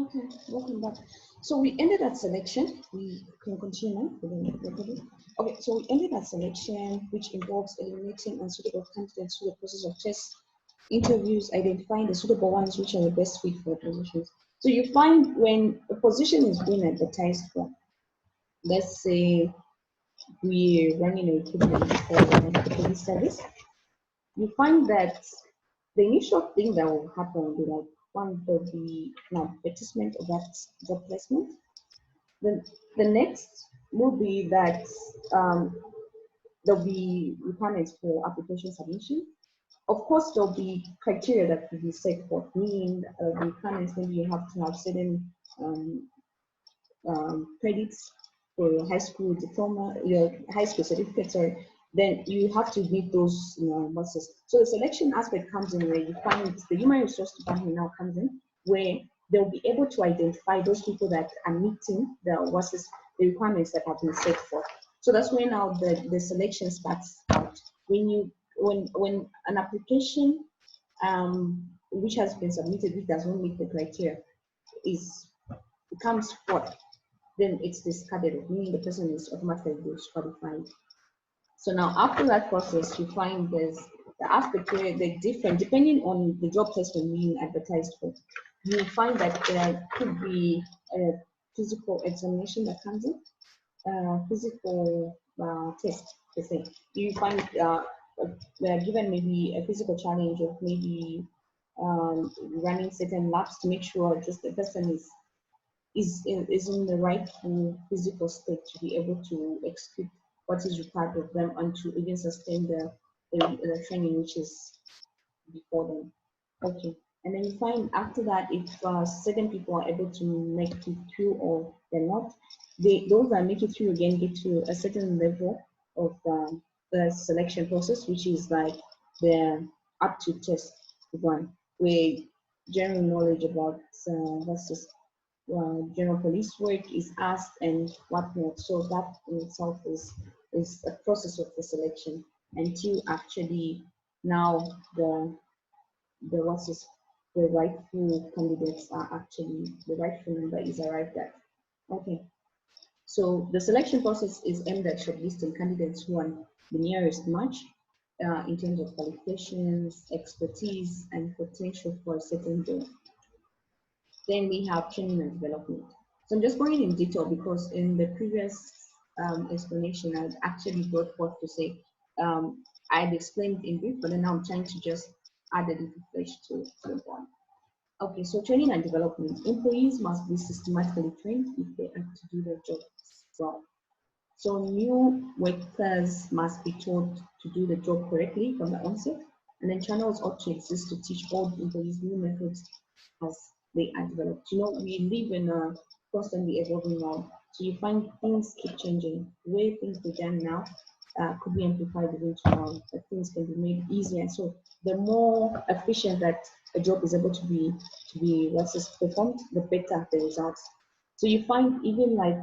Okay, welcome back. So we ended at selection. We can continue now. Okay, so we ended at selection, which involves eliminating unsuitable candidates through the process of tests, interviews, identifying the suitable ones which are the best fit for positions. So you find when a position is being advertised for, let's say we're running a recruitment for the police service, you find that the initial thing that will happen will be like one, there'll be an advertisement of that job placement. Then the next will be that there'll be requirements for application submission. Of course, there'll be criteria that will be set for, meaning the requirements, maybe you have to have certain credits for your high school diploma, your high school certificate, sorry, then you have to meet those, what's this? So the selection aspect comes in where you find the human resource department now comes in, where they'll be able to identify those people that are meeting the requirements that have been set for. So that's when now the selection starts out. When an application which has been submitted which does not meet the criteria comes forth, then it's discarded, meaning the person is automatically disqualified. So now after that process, you find there's the aspect where they're different depending on the job placement being advertised for. You find that there could be a physical examination that comes in, physical test, per se. You find they're given maybe a physical challenge of maybe running certain laps to make sure just the person is in the rightful physical state to be able to execute what is required of them and to even sustain the training which is before them. Okay, and then you find after that if certain people are able to make it through or they're not, those that make it through again get to a certain level of the selection process, which is like the aptitude test one, where general knowledge about what's this general police work is asked and whatnot. So that in itself is a process of the selection until actually now the what's this, the rightful candidates are actually the rightful number is arrived at. Okay. So the selection process is aimed at shortlisting candidates who are the nearest match in terms of qualifications, expertise, and potential for a certain job. Then we have training and development. So I'm just going in detail because in the previous explanation, I actually brought forth to say I had explained in brief, but then now I'm trying to just add a little flesh to the bone. Okay, so training and development. Employees must be systematically trained if they are to do their jobs well. So new workers must be taught to do the job correctly from the onset, and then channels ought to exist to teach all the employees new methods as they are developed. You know, we live in a constantly evolving world, so you find things keep changing. The way things are done now could be amplified even tomorrow, that things can be made easier. So the more efficient that a job is able to be performed, the better the results. So you find even like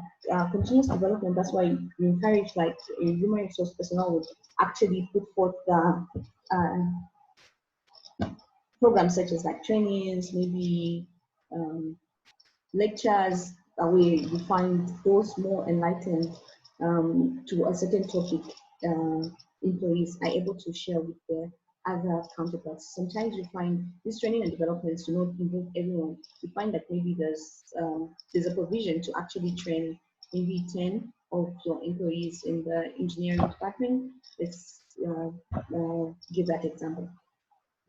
continuous development, that's why you encourage like a human resource personnel would actually put forth the programs such as like trainings, maybe lectures, where you find those more enlightened to a certain topic employees are able to share with their other counterparts. Sometimes you find this training and developments do not involve everyone. You find that maybe there's a provision to actually train maybe 10 of your employees in the engineering department. Let's give that example.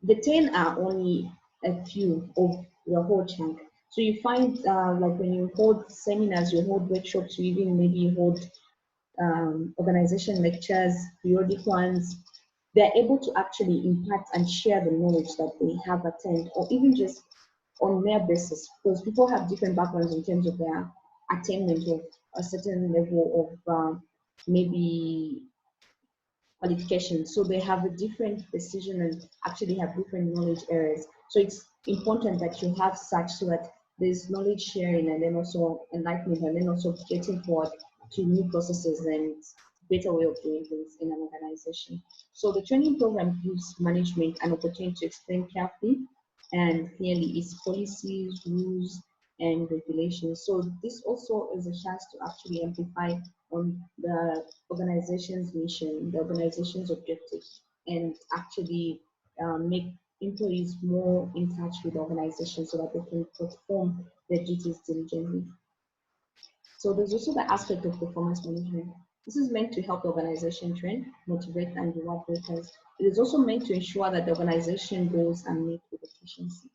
The 10 are only a few of the whole chunk. So you find like when you hold seminars, you hold workshops, you even maybe hold organization lectures, periodic ones, they're able to actually impact and share the knowledge that they have attained, or even just on their basis, because people have different backgrounds in terms of their attainment of a certain level of maybe qualification. So they have a different precision and actually have different knowledge areas. So it's important that you have such so that there's knowledge sharing and then also enlightenment and then also getting forward to new processes and better way of doing things in an organization. So the training program gives management an opportunity to explain carefully and clearly its policies, rules, and regulations. So this also is a chance to actually amplify on the organization's mission, the organization's objectives, and actually make employees more in touch with the organization so that they can perform their duties diligently. So there's also the aspect of performance management. This is meant to help the organization train, motivate, and reward workers. It is also meant to ensure that the organization goals are met with efficiency.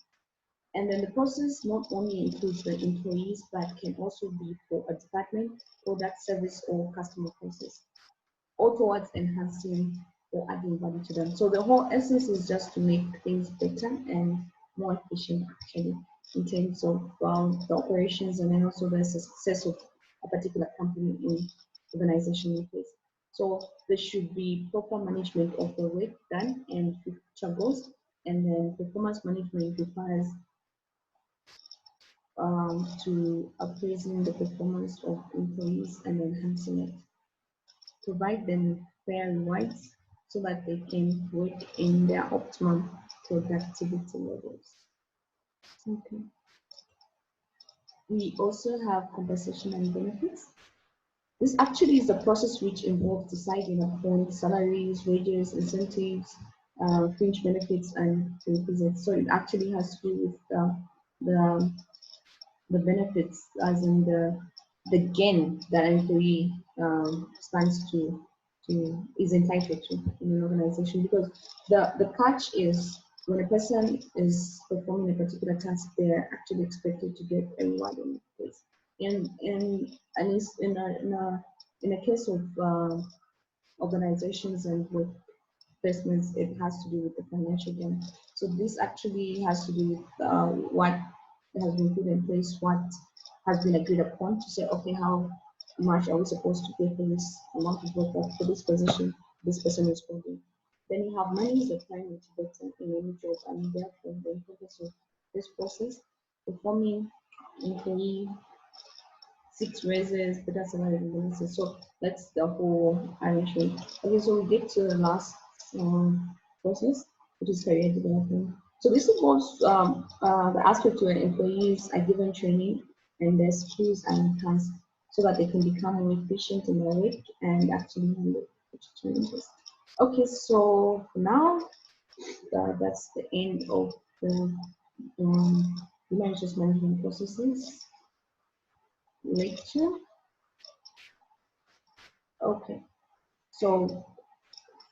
And then the process not only includes the employees, but can also be for a department, product, service, or customer process, all towards enhancing or adding value to them. So the whole essence is just to make things better and more efficient, actually, in terms of the operations and then also the success of a particular company in organization in place. So there should be proper management of the work done and future goals. And then performance management requires to appraising the performance of employees and enhancing it. Provide them fair rewards so that they can work in their optimum productivity levels. Okay. We also have compensation and benefits. This actually is the process which involves deciding upon salaries, wages, incentives, fringe benefits, and requisites. So it actually has to do with the the benefits, as in the gain that an employee stands to is entitled to in an organization. Because the catch is when a person is performing a particular task, they're actually expected to get a reward in place. And it's in a case of organizations and with investments, it has to do with the financial gain. So this actually has to do with what has been put in place, what has been agreed upon to say, okay, how much are we supposed to pay for this amount of work for this position this person is holding. Then you have money is a prime motivator in any job, and therefore the importance of this process, performing employee 6 raises, better salary and bonuses. So that's the whole arrangement. Okay, so we get to the last process, which is career development. So this involves the aspect where employees are given training and their skills are enhanced so that they can become more efficient in their work and actually handle future challenges. Okay, so for now, that's the end of the human resource management processes lecture. Okay, so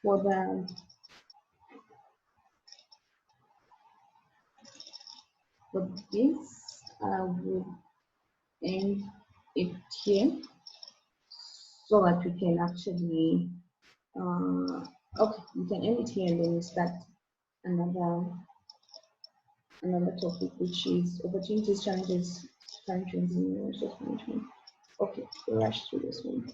for the for this, I would end it here so that we can actually okay, we can end it here and then we start another topic, which is opportunities, challenges, time trends in resource management. Okay, we'll rush through this one.